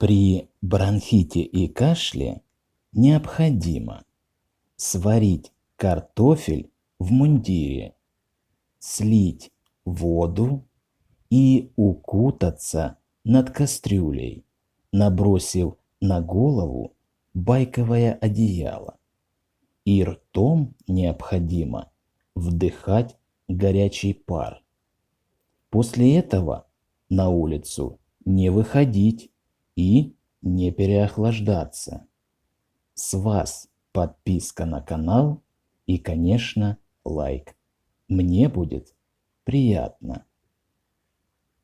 При бронхите и кашле необходимо сварить картофель в мундире, слить воду и укутаться над кастрюлей, набросив на голову байковое одеяло. И ртом необходимо вдыхать горячий пар. После этого на улицу не выходить и не переохлаждаться. С вас подписка на канал и, конечно, лайк. Мне будет приятно.